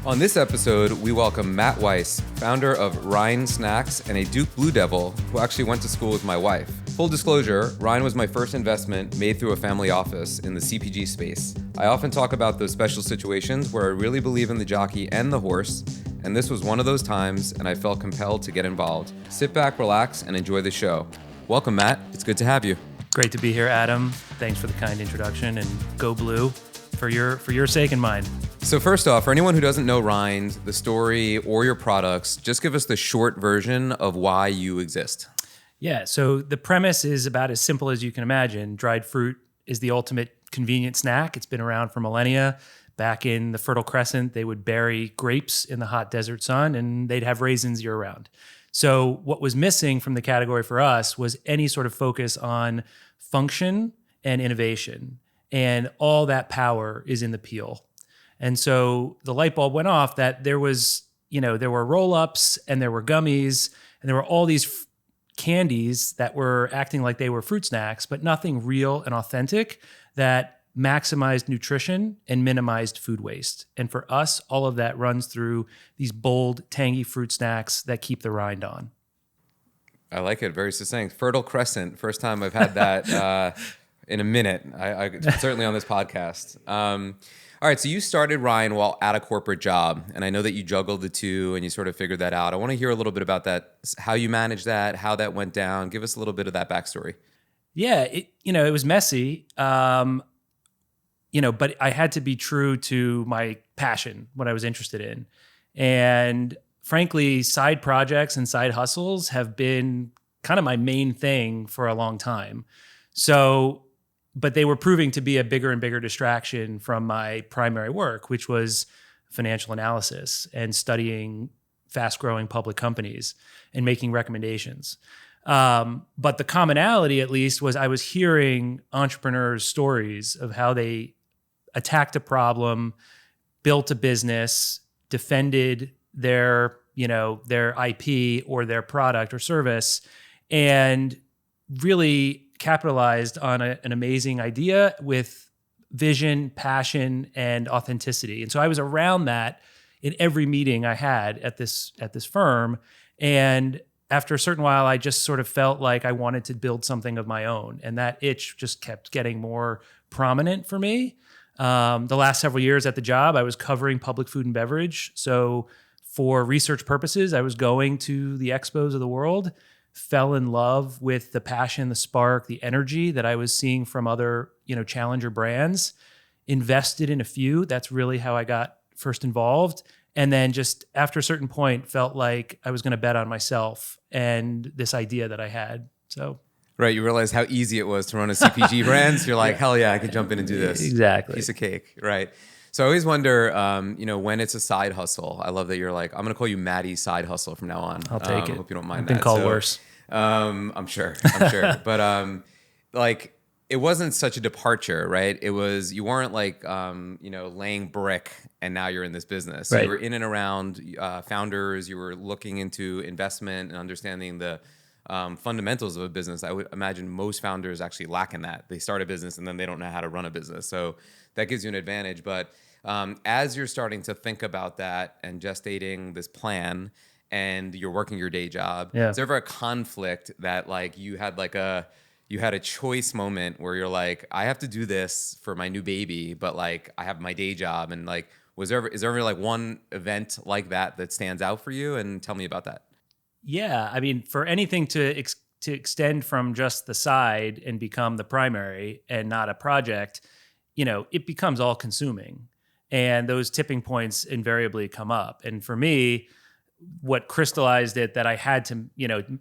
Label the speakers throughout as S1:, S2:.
S1: On this episode, we welcome Matt Weiss, founder of Rind Snacks and a Duke Blue Devil who actually went to school with my wife. Full disclosure, Rind was my first investment made through a family office in the CPG space. I often talk about those special situations where I really believe in the jockey and the horse, and this was one of those times, and I felt compelled to get involved. Sit back, relax, and enjoy the show. Welcome, Matt. It's good to have you.
S2: Great to be here, Adam. Thanks for the kind introduction, and go blue for your sake and mine.
S1: So first off, for anyone who doesn't know Rind, the story, or your products, just give us the short version of why you exist.
S2: Yeah, so the premise is about as simple as you can imagine. Dried fruit is the ultimate convenient snack. It's been around for millennia. Back in the Fertile Crescent, they would bury grapes in the hot desert sun, and they'd have raisins year-round. So what was missing from the category for us was any sort of focus on function and innovation. And all that power is in the peel. And so the light bulb went off that there were roll-ups and there were gummies and there were all these candies that were acting like they were fruit snacks, but nothing real and authentic that maximized nutrition and minimized food waste. And for us, all of that runs through these bold, tangy fruit snacks that keep the rind on.
S1: I like it. Very succinct. Fertile Crescent. First time I've had that in a minute. I certainly on this podcast. All right, so you started Rind while at a corporate job, and I know that you juggled the two and you sort of figured that out. I want to hear a little bit about that, how you managed that, how that went down. Give us a little bit of that backstory.
S2: Yeah, it was messy, but I had to be true to my passion, what I was interested in. And frankly, side projects and side hustles have been kind of my main thing for a long time. But they were proving to be a bigger and bigger distraction from my primary work, which was financial analysis and studying fast-growing public companies and making recommendations. But the commonality, at least, was I was hearing entrepreneurs' stories of how they attacked a problem, built a business, defended their IP or their product or service, and really capitalized on an amazing idea with vision, passion, and authenticity. And so I was around that in every meeting I had at this firm. And after a certain while, I just sort of felt like I wanted to build something of my own. And that itch just kept getting more prominent for me. The last several years at the job, I was covering public food and beverage. So for research purposes, I was going to the expos of the world, fell in love with the passion, the spark, the energy that I was seeing from other, challenger brands, invested in a few. That's really how I got first involved. And then just after a certain point, felt like I was going to bet on myself and this idea that I had. So.
S1: Right. You realize how easy it was to run a CPG brand. So you're like, hell yeah, I could jump in and do this.
S2: Exactly.
S1: Piece of cake. Right. So I always wonder, when it's a side hustle. I love that you're like, I'm going to call you Maddie Side Hustle from now on.
S2: I'll take it.
S1: I hope you don't mind
S2: I've
S1: that.
S2: been called worse.
S1: I'm sure. But it wasn't such a departure, right? It was, you weren't like, laying brick and now you're in this business.
S2: Right.
S1: You were in and around founders. You were looking into investment and understanding the fundamentals of a business. I would imagine most founders actually lack in that. They start a business and then they don't know how to run a business. So that gives you an advantage. But as you're starting to think about that and gestating this plan and you're working your day job, is there ever a conflict that like you had a choice moment where you're like, I have to do this for my new baby, but like I have my day job, and like is there ever like one event like that stands out for you? And tell me about that.
S2: Yeah, I mean, for anything to extend from just the side and become the primary and not a project, it becomes all consuming. And those tipping points invariably come up. And for me, what crystallized it that I had to,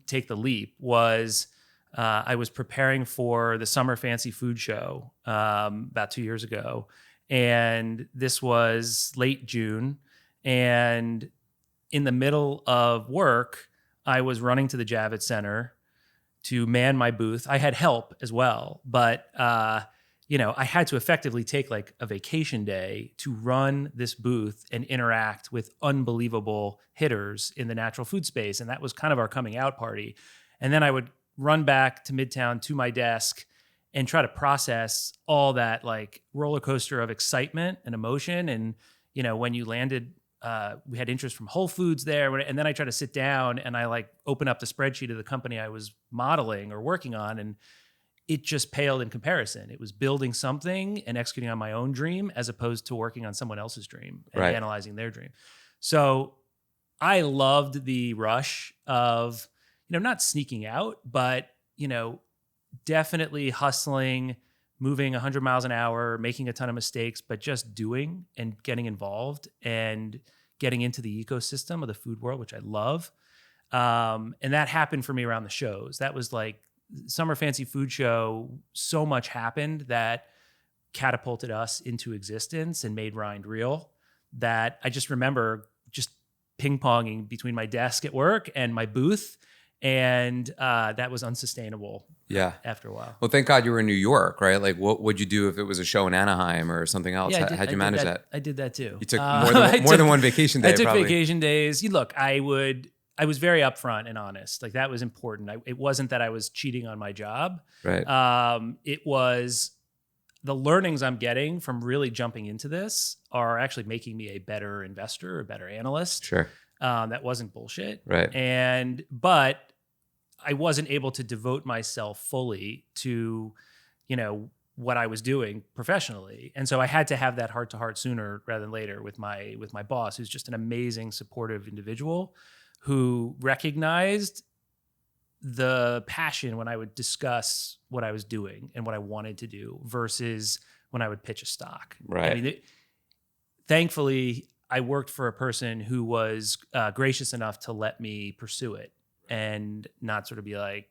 S2: take the leap was I was preparing for the Summer Fancy Food Show about 2 years ago. And this was late June. And in the middle of work, I was running to the Javits Center to man my booth. I had help as well, but I had to effectively take like a vacation day to run this booth and interact with unbelievable hitters in the natural food space. And that was kind of our coming out party. And then I would run back to Midtown to my desk and try to process all that like roller coaster of excitement and emotion. And, when you landed we had interest from Whole Foods there. And then I tried to sit down and I like open up the spreadsheet of the company I was modeling or working on, and it just paled in comparison. It was building something and executing on my own dream as opposed to working on someone else's dream and analyzing their dream. So I loved the rush of, not sneaking out, but, definitely hustling, moving 100 miles an hour, making a ton of mistakes, but just doing and getting involved and getting into the ecosystem of the food world, which I love. And that happened for me around the shows. That was like Summer Fancy Food Show. So much happened that catapulted us into existence and made Rind real, that I just remember just ping-ponging between my desk at work and my booth. And that was unsustainable after a while.
S1: Well, thank God you were in New York, right? Like, what would you do if it was a show in Anaheim or something else?
S2: Yeah,
S1: How'd you manage that?
S2: I did that too.
S1: You took more than one vacation day.
S2: I took
S1: probably.
S2: Vacation days. Look, I was very upfront and honest. Like, that was important. It wasn't that I was cheating on my job.
S1: Right.
S2: It was the learnings I'm getting from really jumping into this are actually making me a better investor, a better analyst.
S1: Sure.
S2: That wasn't bullshit.
S1: Right.
S2: But I wasn't able to devote myself fully to, what I was doing professionally. And so I had to have that heart to heart sooner rather than later with my boss, who's just an amazing, supportive individual who recognized the passion when I would discuss what I was doing and what I wanted to do versus when I would pitch a stock.
S1: Right.
S2: I mean, thankfully, I worked for a person who was gracious enough to let me pursue it and not sort of be like,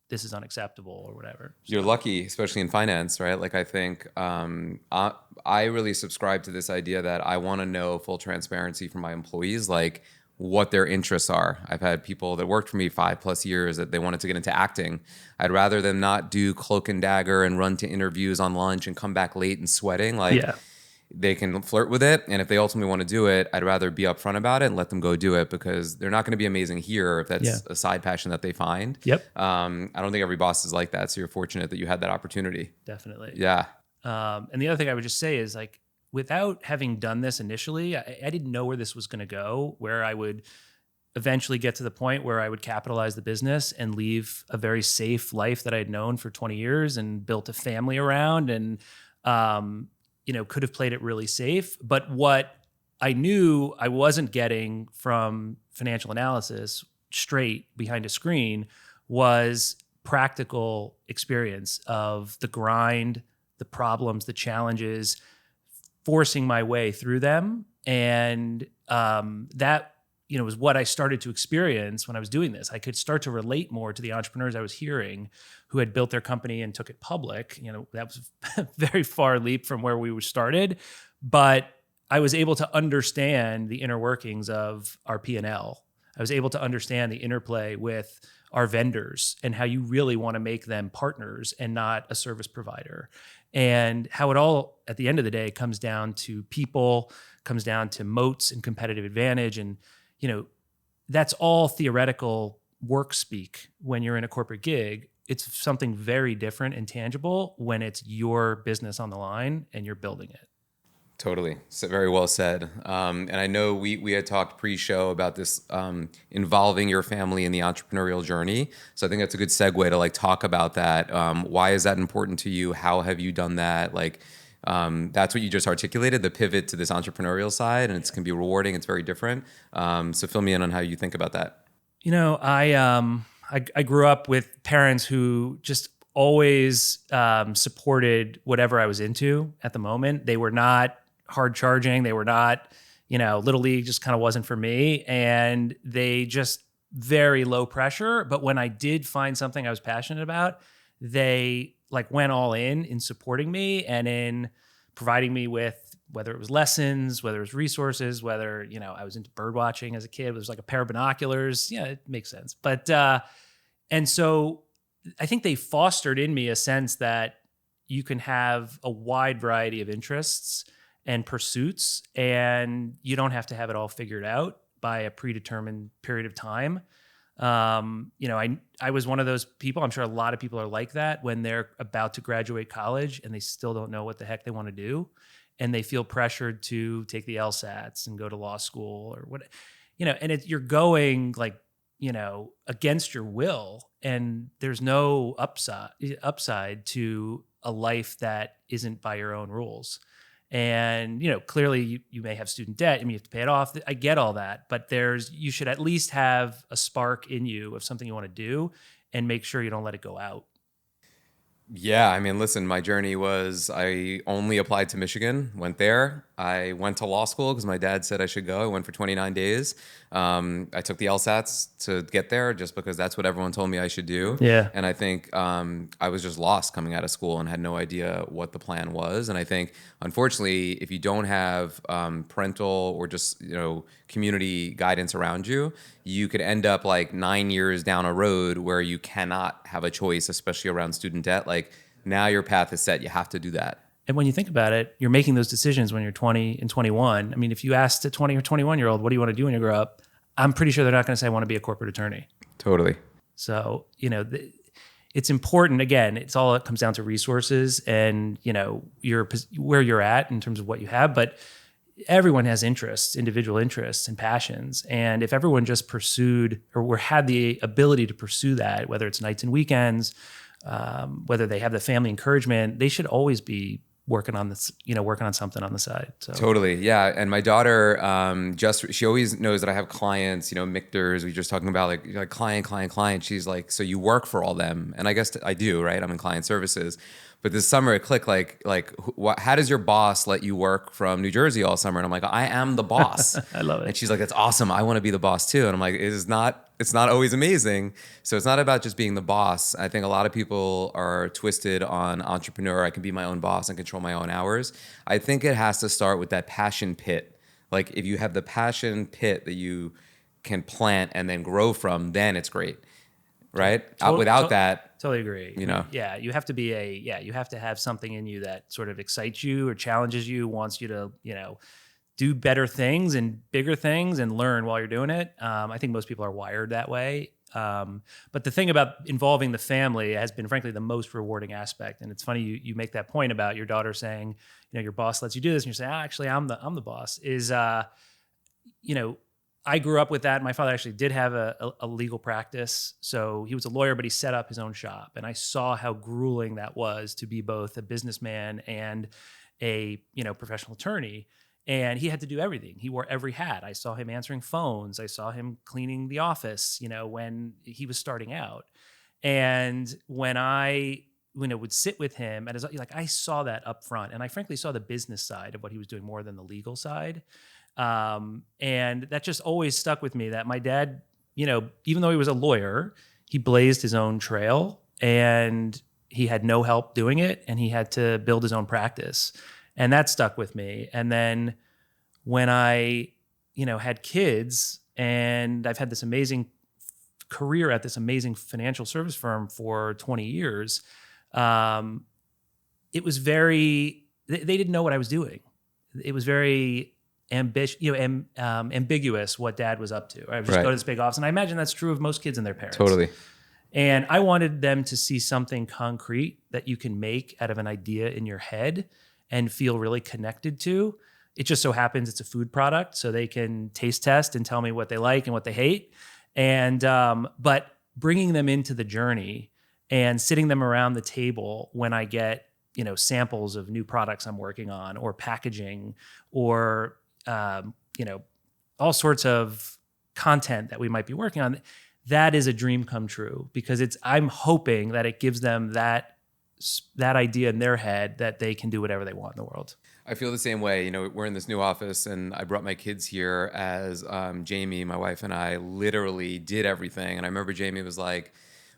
S2: this is unacceptable or whatever. So.
S1: You're lucky, especially in finance, right? Like, I think I really subscribe to this idea that I want to know full transparency from my employees, like what their interests are. I've had people that worked for me 5+ years that they wanted to get into acting. I'd rather them not do cloak and dagger and run to interviews on lunch and come back late and sweating. Like, they can flirt with it. And if they ultimately want to do it, I'd rather be upfront about it and let them go do it, because they're not going to be amazing here if that's a side passion that they find.
S2: Yep.
S1: I don't think every boss is like that. So you're fortunate that you had that opportunity.
S2: Definitely.
S1: Yeah.
S2: And the other thing I would just say is, like, without having done this initially, I didn't know where this was going to go, where I would eventually get to the point where I would capitalize the business and leave a very safe life that I had known for 20 years and built a family around, and, could have played it really safe. But what I knew I wasn't getting from financial analysis straight behind a screen was practical experience of the grind, the problems, the challenges, forcing my way through them. And that, was what I started to experience when I was doing this. I could start to relate more to the entrepreneurs I was hearing who had built their company and took it public. That was a very far leap from where we were started, but I was able to understand the inner workings of our P&L. I was able to understand the interplay with our vendors and how you really want to make them partners and not a service provider. And how it all, at the end of the day, comes down to people, comes down to moats and competitive advantage. And, that's all theoretical work speak when you're in a corporate gig. It's something very different and tangible when it's your business on the line and you're building it.
S1: Totally. So very well said. And I know we had talked pre-show about this involving your family in the entrepreneurial journey. So I think that's a good segue to talk about that. Why is that important to you? How have you done that? That's what you just articulated, the pivot to this entrepreneurial side, and it can be rewarding. It's very different. So fill me in on how you think about that.
S2: I grew up with parents who just always supported whatever I was into at the moment. They were not hard charging. They were not, Little League just kind of wasn't for me. And they just very low pressure. But when I did find something I was passionate about, they went all in supporting me and in providing me with, whether it was lessons, whether it was resources, whether, I was into bird watching as a kid. It was like a pair of binoculars. Yeah, it makes sense. But, and so I think they fostered in me a sense that you can have a wide variety of interests and pursuits, and you don't have to have it all figured out by a predetermined period of time. I was one of those people, I'm sure a lot of people are like that, when they're about to graduate college and they still don't know what the heck they want to do. and they feel pressured to take the LSATs and go to law school or what, and you're going like, against your will, and there's no upside to a life that isn't by your own rules. And, clearly you may have student debt and you have to pay it off. I get all that, but you should at least have a spark in you of something you want to do and make sure you don't let it go out.
S1: Yeah, I mean, listen, my journey was I only applied to Michigan, went there. I went to law school because my dad said I should go. I went for 29 days. I took the LSATs to get there just because that's what everyone told me I should do.
S2: Yeah.
S1: And I think I was just lost coming out of school and had no idea what the plan was. And I think, unfortunately, if you don't have parental or just, community guidance around you, you could end up like 9 years down a road where you cannot have a choice, especially around student debt. Like now your path is set. You have to do that.
S2: And when you think about it, you're making those decisions when you're 20 and 21. I mean, if you asked a 20 or 21-year-old, what do you want to do when you grow up? I'm pretty sure they're not going to say, I want to be a corporate attorney.
S1: Totally.
S2: So, it's important. Again, it comes down to resources and, where you're at in terms of what you have. But everyone has interests, individual interests and passions. And if everyone just pursued or had the ability to pursue that, whether it's nights and weekends, whether they have the family encouragement, they should always be working on this, working on something on the side. So.
S1: Totally. Yeah. And my daughter, she always knows that I have clients, MICTors, we just talking about like client. She's like, so you work for all them. And I guess I do, right? I'm in client services. But this summer it clicked how does your boss let you work from New Jersey all summer? And I'm like, I am the boss.
S2: I love it.
S1: And she's like, that's awesome. I want to be the boss too. And I'm like, it's not always amazing. So it's not about just being the boss. I think a lot of people are twisted on entrepreneur. I can be my own boss and control my own hours. I think it has to start with that passion pit. Like if you have the passion pit that you can plant and then grow from, then it's great. Right? Without that,
S2: totally agree. Yeah, you have to you have to have something in you that sort of excites you or challenges you, wants you to, do better things and bigger things and learn while you're doing it. I think most people are wired that way. But the thing about involving the family has been, frankly, the most rewarding aspect. And it's funny you make that point about your daughter saying, your boss lets you do this, and you're saying, actually, I'm the boss. I grew up with that. My father actually did have a legal practice. So he was a lawyer, but he set up his own shop. And I saw how grueling that was to be both a businessman and a, professional attorney. And he had to do everything. He wore every hat. I saw him answering phones. I saw him cleaning the office, when he was starting out. And when I would sit with him, and I saw that up front. And I frankly saw the business side of what he was doing more than the legal side. And that just always stuck with me, that my dad, even though he was a lawyer, he blazed his own trail and he had no help doing it, and he had to build his own practice. And that stuck with me. And then when I, had kids, and I've had this amazing career at this amazing financial service firm for 20 years, it was they didn't know what I was doing. It was very ambiguous what dad was up to. I would just go to this big office, and I imagine that's true of most kids and their parents.
S1: Totally.
S2: And I wanted them to see something concrete that you can make out of an idea in your head and feel really connected to. It just so happens it's a food product, so they can taste test and tell me what they like and what they hate. And but bringing them into the journey and sitting them around the table when I get samples of new products I'm working on, or packaging, or all sorts of content that we might be working on, that is a dream come true, because I'm hoping that it gives them that idea in their head that they can do whatever they want in the world.
S1: I feel the same way. We're in this new office, and I brought my kids here as Jamie, my wife, and I literally did everything. And I remember Jamie was like,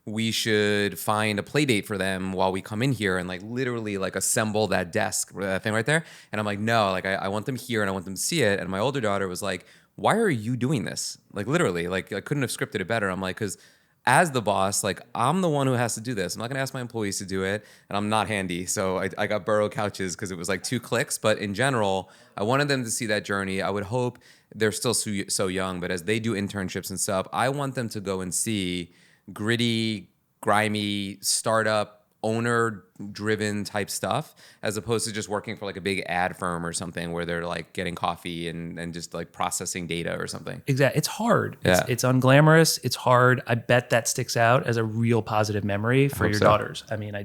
S1: we should find a play date for them while we come in here and literally assemble that desk, that thing right there. And I'm like, no, I want them here and I want them to see it. And my older daughter was like, why are you doing this? Literally, I couldn't have scripted it better. I'm like, because as the boss, I'm the one who has to do this. I'm not going to ask my employees to do it, and I'm not handy. So I got Burrow couches because it was 2 clicks. But in general, I wanted them to see that journey. I would hope, they're still so young, but as they do internships and stuff, I want them to go and see gritty, grimy, startup owner driven type stuff as opposed to just working for like a big ad firm or something where they're like getting coffee and just like processing data or something.
S2: Exactly. It's hard.
S1: Yeah.
S2: It's unglamorous. It's hard. I bet that sticks out as a real positive memory for your daughters. I mean, I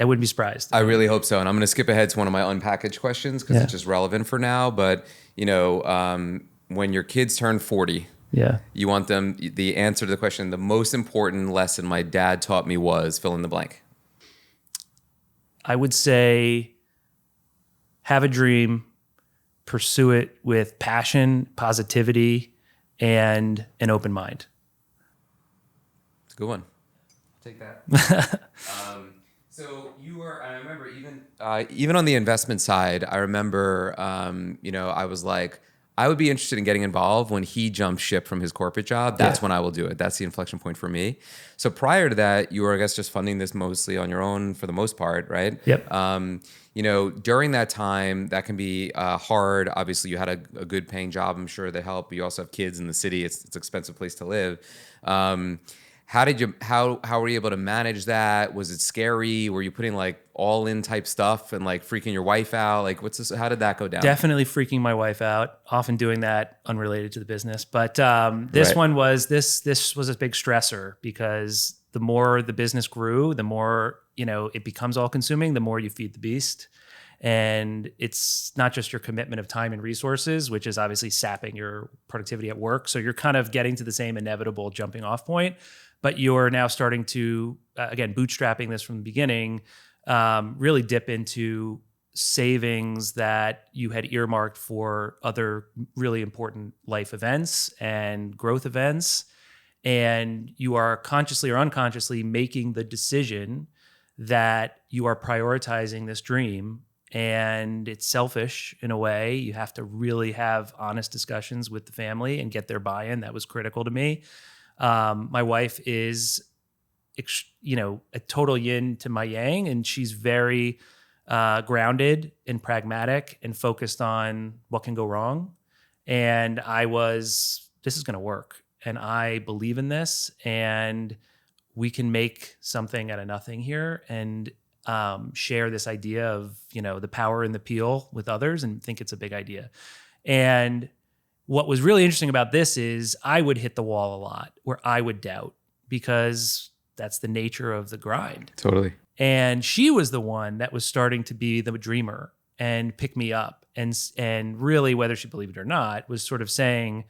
S2: wouldn't be surprised.
S1: I really hope so. And I'm going to skip ahead to one of my unpackaged questions because it's just relevant for now. But, when your kids turn 40, you want them, the answer to the question, the most important lesson my dad taught me was fill in the blank.
S2: I would say have a dream, pursue it with passion, positivity, and an open mind.
S1: It's a good one. I'll take that. So I remember even on the investment side, I remember, I was like, I would be interested in getting involved when he jumped ship from his corporate job. That's when I will do it. That's the inflection point for me. So prior to that, you were, I guess, just funding this mostly on your own for the most part, right?
S2: Yep.
S1: During that time, that can be hard. Obviously, you had a good paying job, I'm sure, that helped. But you also have kids in the city. It's an expensive place to live. How were you able to manage that? Was it scary? Were you putting like all in type stuff and like freaking your wife out? Like how did that go down?
S2: Definitely freaking my wife out, often doing that unrelated to the business. But this was a big stressor because the more the business grew, the more, it becomes all consuming, the more you feed the beast. And it's not just your commitment of time and resources, which is obviously sapping your productivity at work. So you're kind of getting to the same inevitable jumping off point. But you're now starting to, again, bootstrapping this from the beginning, really dip into savings that you had earmarked for other really important life events and growth events. And you are consciously or unconsciously making the decision that you are prioritizing this dream. And it's selfish in a way. You have to really have honest discussions with the family and get their buy-in. That was critical to me. My wife is, a total yin to my yang, and she's very grounded and pragmatic and focused on what can go wrong. And this is going to work. And I believe in this, and we can make something out of nothing here and share this idea of, the power in the peel with others and think it's a big idea. And what was really interesting about this is I would hit the wall a lot where I would doubt because that's the nature of the grind.
S1: Totally.
S2: And she was the one that was starting to be the dreamer and pick me up. And really, whether she believed it or not, was sort of saying,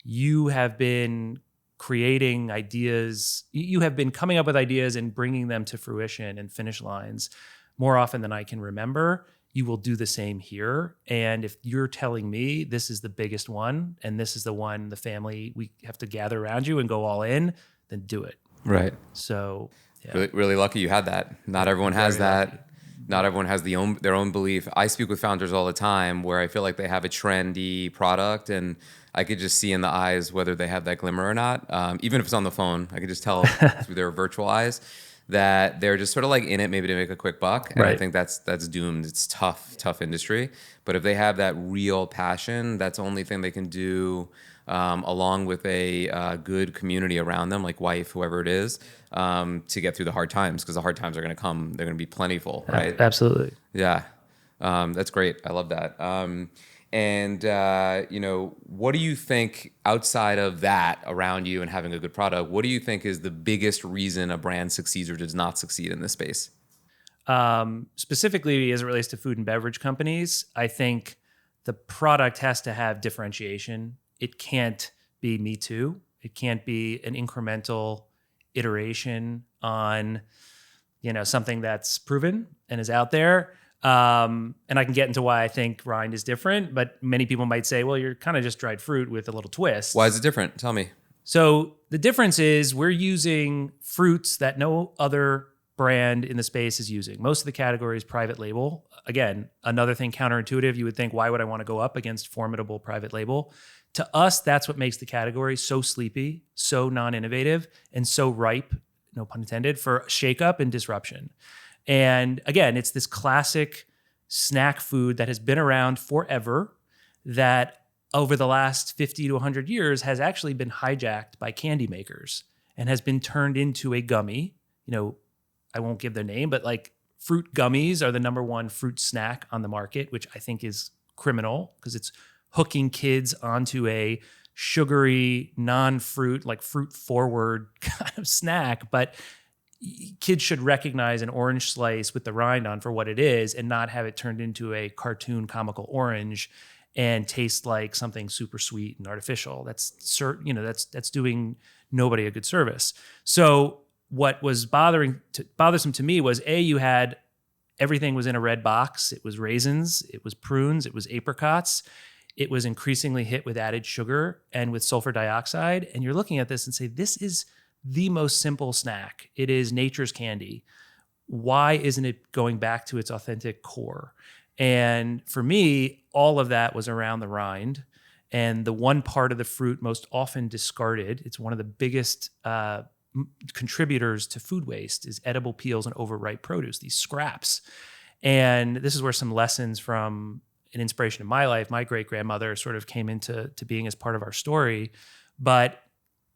S2: you have been creating ideas, you have been coming up with ideas and bringing them to fruition and finish lines more often than I can remember. You will do the same here. And if you're telling me this is the biggest one and this is the one the family, we have to gather around you and go all in, then do it.
S1: Right.
S2: So
S1: really, really lucky you had that. Not everyone has that. Lucky. Not everyone has their own belief. I speak with founders all the time where I feel like they have a trendy product and I could just see in the eyes whether they have that glimmer or not. Even if it's on the phone, I could just tell through their virtual eyes that they're just sort of like in it maybe to make a quick buck. And I think that's doomed. It's tough industry. But if they have that real passion, that's the only thing they can do along with a good community around them, like wife, whoever it is, to get through the hard times, because the hard times are going to come. They're going to be plentiful, right?
S2: Absolutely.
S1: Yeah. That's great. I love that. What do you think outside of that around you and having a good product, what do you think is the biggest reason a brand succeeds or does not succeed in this space?
S2: Specifically as it relates to food and beverage companies, I think the product has to have differentiation. It can't be me too. It can't be an incremental iteration on, something that's proven and is out there. And I can get into why I think rind is different, but many people might say, well, you're kind of just dried fruit with a little twist.
S1: Why is it different? Tell me.
S2: So the difference is we're using fruits that no other brand in the space is using. Most of the category is private label. Again, another thing counterintuitive. You would think, why would I want to go up against formidable private label? To us, that's what makes the category so sleepy, so non-innovative, and so ripe, no pun intended, for shakeup and disruption. And again, it's this classic snack food that has been around forever that over the last 50 to 100 years has actually been hijacked by candy makers and has been turned into a gummy, I won't give their name, but like fruit gummies are the number one fruit snack on the market, which I think is criminal because it's hooking kids onto a sugary, non-fruit, like fruit forward kind of snack. But kids should recognize an orange slice with the rind on for what it is and not have it turned into a cartoon comical orange and taste like something super sweet and artificial. That's doing nobody a good service. So what was bothersome to me was you had everything was in a red box. It was raisins, it was prunes, it was apricots. It was increasingly hit with added sugar and with sulfur dioxide. And you're looking at this and say, this is the most simple snack. It is nature's candy. Why isn't it going back to its authentic core? And for me, all of that was around the rind. And the one part of the fruit most often discarded, it's one of the biggest contributors to food waste, is edible peels and overripe produce, these scraps. And this is where some lessons from an inspiration in my life, my great-grandmother sort of came into being as part of our story. But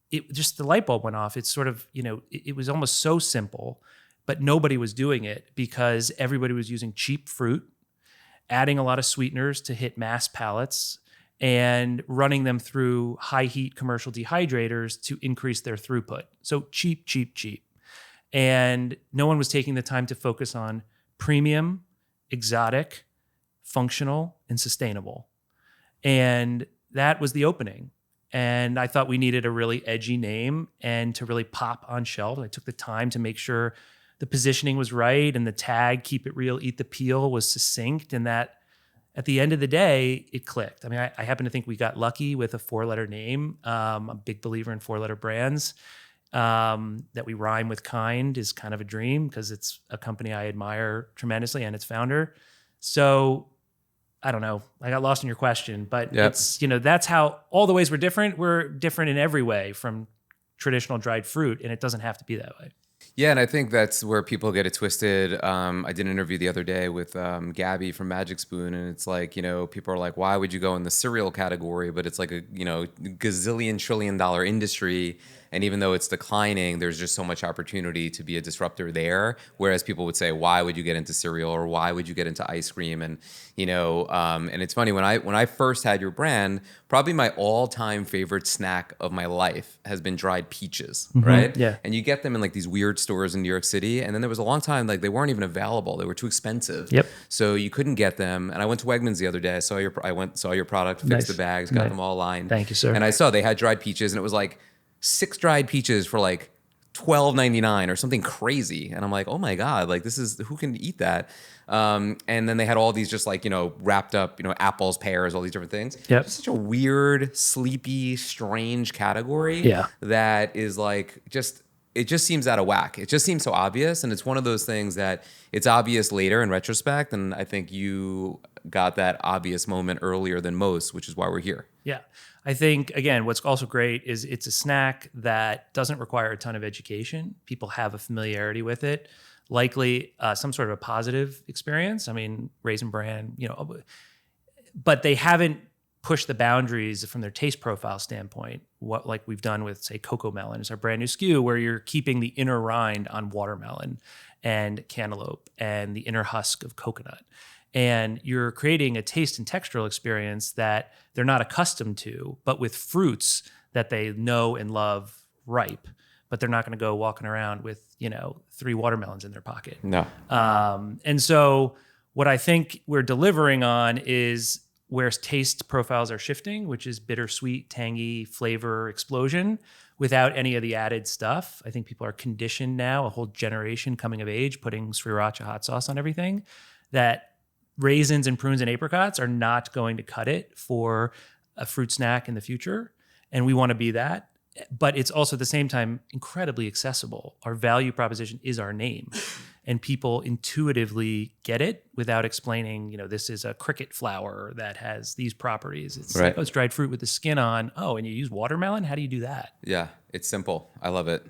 S2: it just, the light bulb went off. It's sort of, it was almost so simple, but nobody was doing it because everybody was using cheap fruit, adding a lot of sweeteners to hit mass palates, and running them through high heat commercial dehydrators to increase their throughput. So cheap, cheap, cheap. And no one was taking the time to focus on premium, exotic, functional, and sustainable. And that was the opening. And I thought we needed a really edgy name and to really pop on shelves. I took the time to make sure the positioning was right and the tag, keep it real, eat the peel, was succinct, and that at the end of the day, it clicked. I mean, I happen to think we got lucky with a 4-letter name. I'm a big believer in 4-letter brands. That we rhyme with kind is kind of a dream because it's a company I admire tremendously and its founder. So I don't know. I got lost in your question, but It's, that's how all the ways we're different. We're different in every way from traditional dried fruit, and it doesn't have to be that way.
S1: Yeah, and I think that's where people get it twisted. I did an interview the other day with Gabby from Magic Spoon, and it's like, people are like, why would you go in the cereal category? But it's like a, gazillion trillion dollar industry. And even though it's declining, there's just so much opportunity to be a disruptor there. Whereas people would say, why would you get into cereal or why would you get into ice cream? And, and it's funny, when I first had your brand, probably my all-time favorite snack of my life has been dried peaches, right?
S2: Yeah.
S1: And you get them in like these weird stores in New York City. And then there was a long time, like they weren't even available. They were too expensive.
S2: Yep.
S1: So you couldn't get them. And I went to Wegmans the other day. I saw your product, fixed the bags, got them all lined.
S2: Thank you, sir.
S1: And I saw they had dried peaches and it was like 6 dried peaches for like $12.99 or something crazy. And I'm like, oh my God, like who can eat that? And then they had all these just like, wrapped up, apples, pears, all these different things.
S2: Yep.
S1: It's such a weird, sleepy, strange category.
S2: Yeah.
S1: That is like, it just seems out of whack. It just seems so obvious. And it's one of those things that it's obvious later in retrospect. And I think you got that obvious moment earlier than most, which is why we're here.
S2: Yeah. I think, again, what's also great is it's a snack that doesn't require a ton of education. People have a familiarity with it, likely some sort of a positive experience. I mean, Raisin Bran, but they haven't pushed the boundaries from their taste profile standpoint, what like we've done with, say, Cocoa Melon is our brand new SKU, where you're keeping the inner rind on watermelon and cantaloupe and the inner husk of coconut. And you're creating a taste and textural experience that they're not accustomed to, but with fruits that they know and love ripe, but they're not going to go walking around with, 3 watermelons in their pocket.
S1: No.
S2: And so what I think we're delivering on is where taste profiles are shifting, which is bittersweet, tangy flavor explosion without any of the added stuff. I think people are conditioned now, a whole generation coming of age, putting sriracha hot sauce on everything, that raisins and prunes and apricots are not going to cut it for a fruit snack in the future. And we want to be that. But it's also at the same time incredibly accessible. Our value proposition is our name. And people intuitively get it without explaining, this is a cricket flower that has these properties. It's
S1: right.
S2: Like, oh, it's dried fruit with the skin on. Oh, and you use watermelon? How do you do that?
S1: Yeah, it's simple. I love it.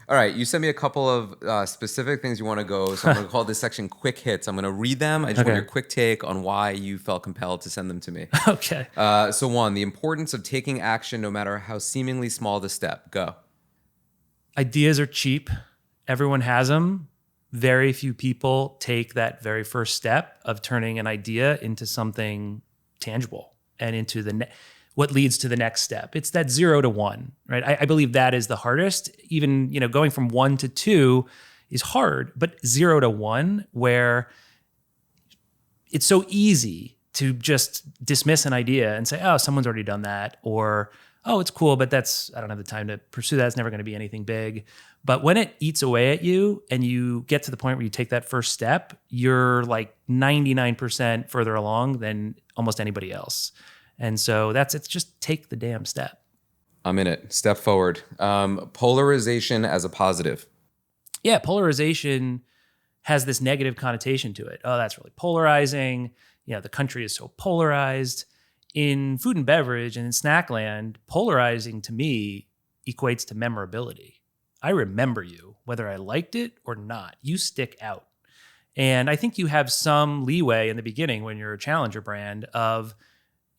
S1: All right, you sent me a couple of specific things you want to go. So I'm going to call this section Quick Hits. I'm going to read them. I just want your quick take on why you felt compelled to send them to me.
S2: Okay.
S1: So 1, the importance of taking action no matter how seemingly small the step. Go.
S2: Ideas are cheap Everyone has them. Very few people take that very first step of turning an idea into something tangible and into what leads to the next step. It's that 0 to 1, right? I believe that is the hardest. Even, going from 1 to 2 is hard, but 0 to 1, where it's so easy to just dismiss an idea and say, oh, someone's already done that, or, oh, it's cool, but I don't have the time to pursue that. It's never going to be anything big. But when it eats away at you and you get to the point where you take that first step, you're like 99% further along than almost anybody else. And so it's just take the damn step.
S1: I'm in it. Step forward. Polarization as a positive.
S2: Yeah, polarization has this negative connotation to it. Oh, that's really polarizing. The country is so polarized. In food and beverage and in snack land, polarizing to me equates to memorability. I remember you, whether I liked it or not. You stick out. And I think you have some leeway in the beginning when you're a challenger brand of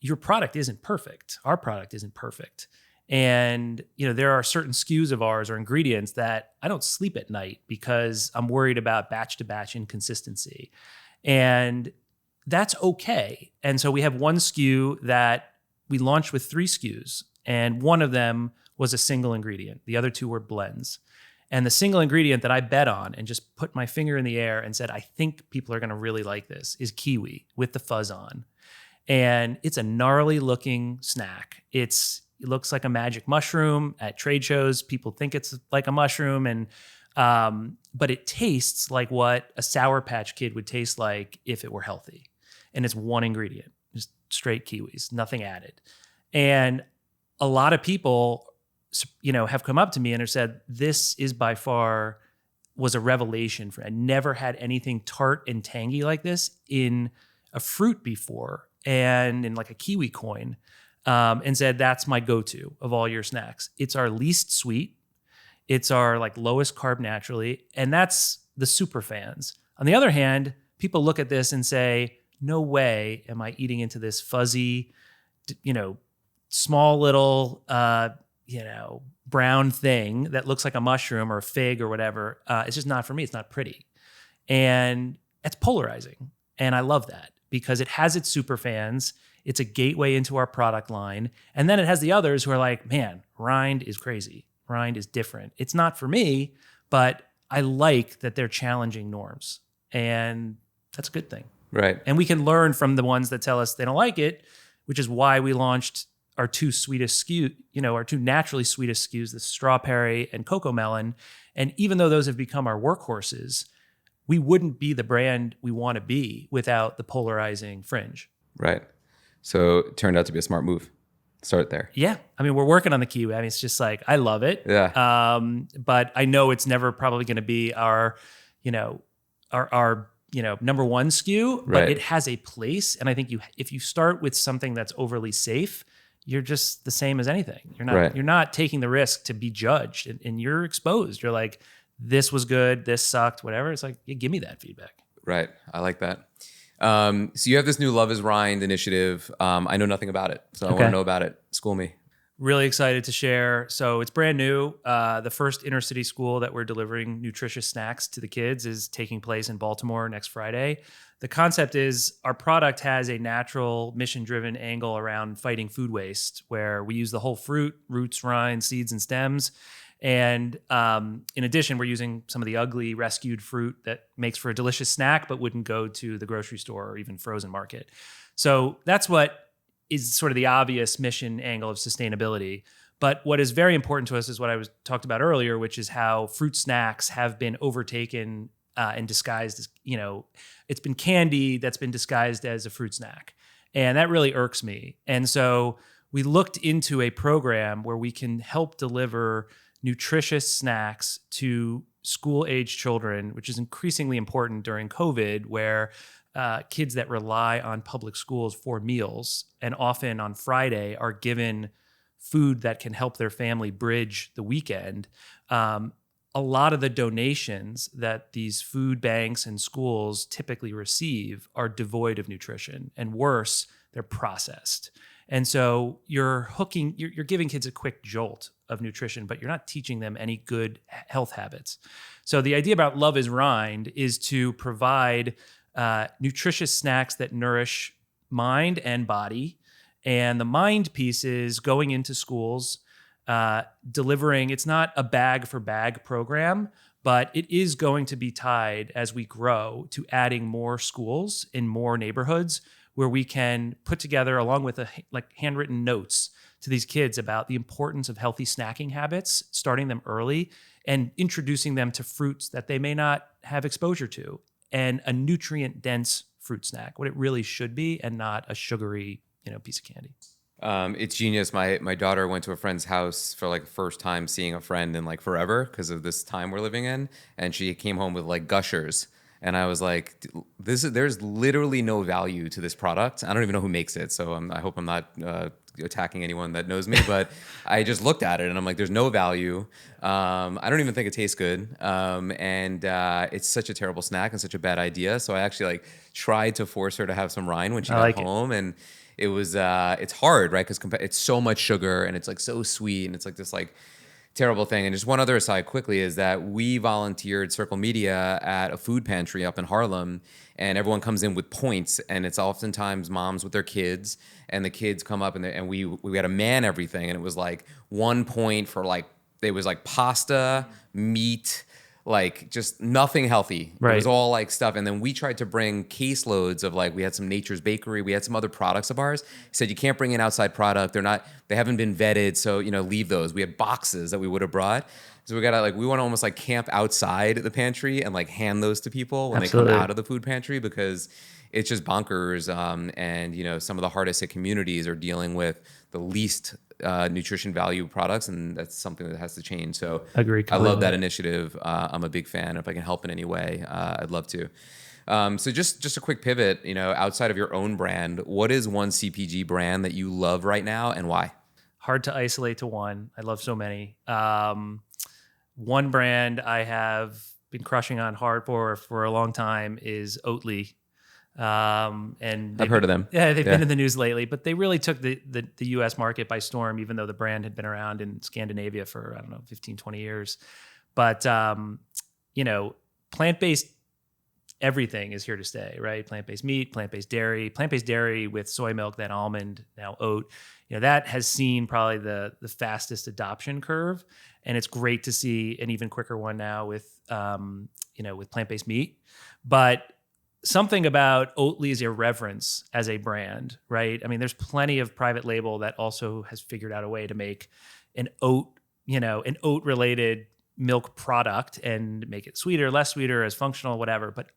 S2: your product isn't perfect. Our product isn't perfect. And, there are certain SKUs of ours or ingredients that I don't sleep at night because I'm worried about batch to batch inconsistency. And that's okay. And so we have one SKU that we launched with 3 SKUs, and one of them was a single ingredient. The other 2 were blends. And the single ingredient that I bet on and just put my finger in the air and said, I think people are going to really like this, is kiwi with the fuzz on. And it's a gnarly looking snack. It looks like a magic mushroom at trade shows. People think it's like a mushroom, and but it tastes like what a Sour Patch Kid would taste like if it were healthy. And it's one ingredient, just straight kiwis, nothing added. And a lot of people, have come up to me and have said, this is by far was a revelation for me. I never had anything tart and tangy like this in a fruit before, and in like a kiwi coin, and said, that's my go-to of all your snacks. It's our least sweet. It's our like lowest carb naturally. And that's the super fans. On the other hand, people look at this and say, no way am I eating into this fuzzy, small little, brown thing that looks like a mushroom or a fig or whatever. It's just not for me. It's not pretty. And it's polarizing. And I love that because it has its super fans. It's a gateway into our product line. And then it has the others who are like, man, Rind is crazy. Rind is different. It's not for me, but I like that they're challenging norms. And that's a good thing.
S1: Right.
S2: And we can learn from the ones that tell us they don't like it, which is why we launched our 2 sweetest SKUs, our 2 naturally sweetest SKUs, the strawberry and cocoa melon. And even though those have become our workhorses, we wouldn't be the brand we want to be without the polarizing fringe.
S1: Right. So it turned out to be a smart move. Start there.
S2: Yeah. I mean, we're working on the kiwi. I mean, it's just like, I love it.
S1: Yeah.
S2: But I know it's never probably going to be our number one SKU, but
S1: Right.
S2: it has a place. And I think if you start with something that's overly safe, you're just the same as anything. You're not taking the risk to be judged, and you're exposed. You're like, this was good, this sucked, whatever. It's like, yeah, give me that feedback.
S1: Right. I like that. So you have this new Love is Rind initiative. I know nothing about it, so I want to know about it. School me.
S2: Really excited to share. So it's brand new. The first inner city school that we're delivering nutritious snacks to the kids is taking place in Baltimore next Friday. The concept is our product has a natural mission-driven angle around fighting food waste, where we use the whole fruit, roots, rinds, seeds, and stems. And in addition, we're using some of the ugly rescued fruit that makes for a delicious snack, but wouldn't go to the grocery store or even frozen market. So that's what is sort of the obvious mission angle of sustainability. But what is very important to us is what I was talked about earlier, which is how fruit snacks have been overtaken and disguised as, it's been candy that's been disguised as a fruit snack. And that really irks me. And so we looked into a program where we can help deliver nutritious snacks to school-age children, which is increasingly important during COVID, where kids that rely on public schools for meals and often on Friday are given food that can help their family bridge the weekend. A lot of the donations that these food banks and schools typically receive are devoid of nutrition, and worse, they're processed. And so you're giving kids a quick jolt of nutrition, but you're not teaching them any good health habits. So the idea about Love is Rind is to provide nutritious snacks that nourish mind and body. And the mind piece is going into schools, delivering. It's not a bag for bag program, but it is going to be tied as we grow to adding more schools in more neighborhoods where we can put together, along with handwritten notes to these kids about the importance of healthy snacking habits, starting them early and introducing them to fruits that they may not have exposure to, and a nutrient dense fruit snack, what it really should be, and not a sugary, piece of candy.
S1: It's genius. My daughter went to a friend's house for like the first time seeing a friend in like forever because of this time we're living in, and she came home with like Gushers, and I was like, there's literally no value to this product. I don't even know who makes it, so I hope I'm not attacking anyone that knows me, but I just looked at it and I'm like, there's no value. I don't even think it tastes good, and it's such a terrible snack and such a bad idea. So I actually like tried to force her to have some Rind when she got home, and it was it's hard, right? Because it's so much sugar and it's like so sweet, and it's like this like terrible thing. And just one other aside quickly is that we volunteered Circle Media at a food pantry up in Harlem, and everyone comes in with points, and it's oftentimes moms with their kids, and the kids come up and we had to man everything, and it was like 1 point for like, it was like pasta, meat, like just nothing healthy. Right. It was all like stuff. And then we tried to bring caseloads of like, we had some Nature's Bakery, we had some other products of ours. He said, you can't bring in outside product. They haven't been vetted. So, leave those. We had boxes that we would have brought. So we want to almost like camp outside the pantry and like hand those to people when Absolutely. They come out of the food pantry, because it's just bonkers. And some of the hardest hit communities are dealing with the least nutrition value products, and that's something that has to change. So
S2: Agree completely.
S1: I love that initiative. I'm a big fan. If I can help in any way, I'd love to. So just a quick pivot, outside of your own brand, what is one CPG brand that you love right now and why?
S2: Hard to isolate to one. I love so many. One brand I have been crushing on hard for a long time is Oatly. And
S1: I've heard of them.
S2: Yeah, they've been in the news lately, but they really took the US market by storm, even though the brand had been around in Scandinavia for, 15, 20 years. But, plant-based everything is here to stay, right? Plant-based meat, plant-based dairy with soy milk, then almond, now oat. That has seen probably the fastest adoption curve. And it's great to see an even quicker one now with plant-based meat. But something about Oatly's irreverence as a brand, right? I mean, there's plenty of private label that also has figured out a way to make an oat-related milk product and make it sweeter, less sweeter, as functional, whatever. But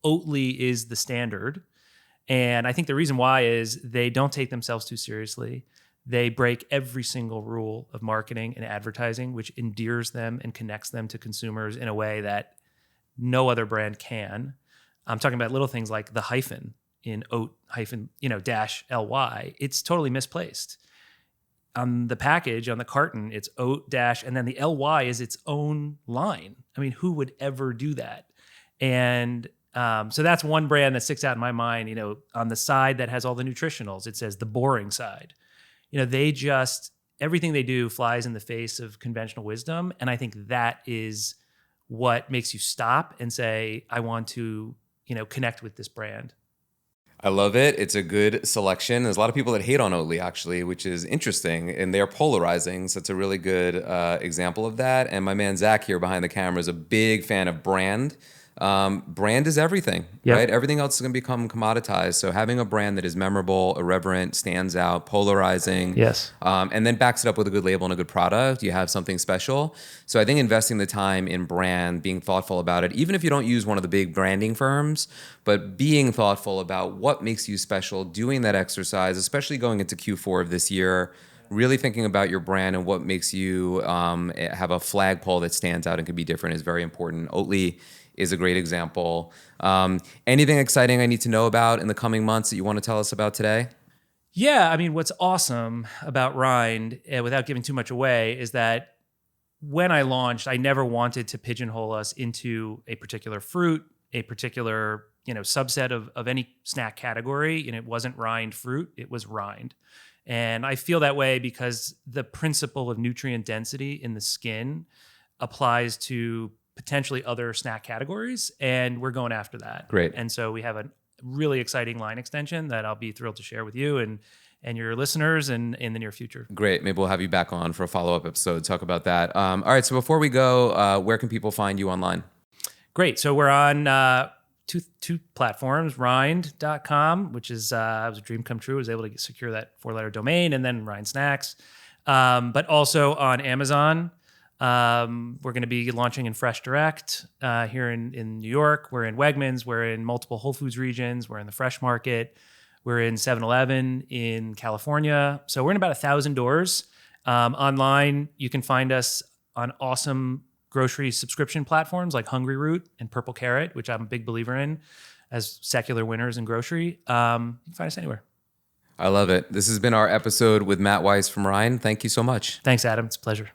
S2: Oatly is the standard. And I think the reason why is they don't take themselves too seriously. They break every single rule of marketing and advertising, which endears them and connects them to consumers in a way that no other brand can. I'm talking about little things like the hyphen in oat hyphen, dash LY. It's totally misplaced. On the package, on the carton, it's oat dash, and then the LY is its own line. I mean, who would ever do that? And so that's one brand that sticks out in my mind. On the side that has all the nutritionals, it says the boring side. Everything they do flies in the face of conventional wisdom. And I think that is what makes you stop and say, I want to connect with this brand.
S1: I love it. It's a good selection. There's a lot of people that hate on Oatly, actually, which is interesting, and they're polarizing. So it's a really good example of that. And my man Zach here behind the camera is a big fan of brand. Brand is everything, right? Everything else is going to become commoditized. So having a brand that is memorable, irreverent, stands out, polarizing, and then backs it up with a good label and a good product, you have something special. So I think investing the time in brand, being thoughtful about it, even if you don't use one of the big branding firms, but being thoughtful about what makes you special, doing that exercise, especially going into Q4 of this year, really thinking about your brand and what makes you have a flagpole that stands out and can be different is very important. Oatly is a great example. Anything exciting I need to know about in the coming months that you want to tell us about today?
S2: Yeah, I mean, what's awesome about Rind, without giving too much away, is that when I launched, I never wanted to pigeonhole us into a particular fruit, a particular subset of any snack category. And it wasn't Rind fruit, it was Rind. And I feel that way because the principle of nutrient density in the skin applies to potentially other snack categories, and we're going after that.
S1: Great.
S2: And so we have a really exciting line extension that I'll be thrilled to share with you and your listeners in the near future.
S1: Great. Maybe we'll have you back on for a follow-up episode, talk about that. All right. So before we go, where can people find you online?
S2: Great. So we're on two platforms, rind.com, which is it was a dream come true. I was able to secure that 4-letter domain, and then Rind Snacks. But also on Amazon. We're going to be launching in Fresh Direct here in New York. We're in Wegmans. We're in multiple Whole Foods regions. We're in the Fresh Market. We're in 7-Eleven in California. So we're in about 1,000 doors. Online, you can find us on awesome grocery subscription platforms like Hungry Root and Purple Carrot, which I'm a big believer in as secular winners in grocery. You can find us anywhere.
S1: I love it. This has been our episode with Matt Weiss from Rind. Thank you so much.
S2: Thanks, Adam. It's a pleasure.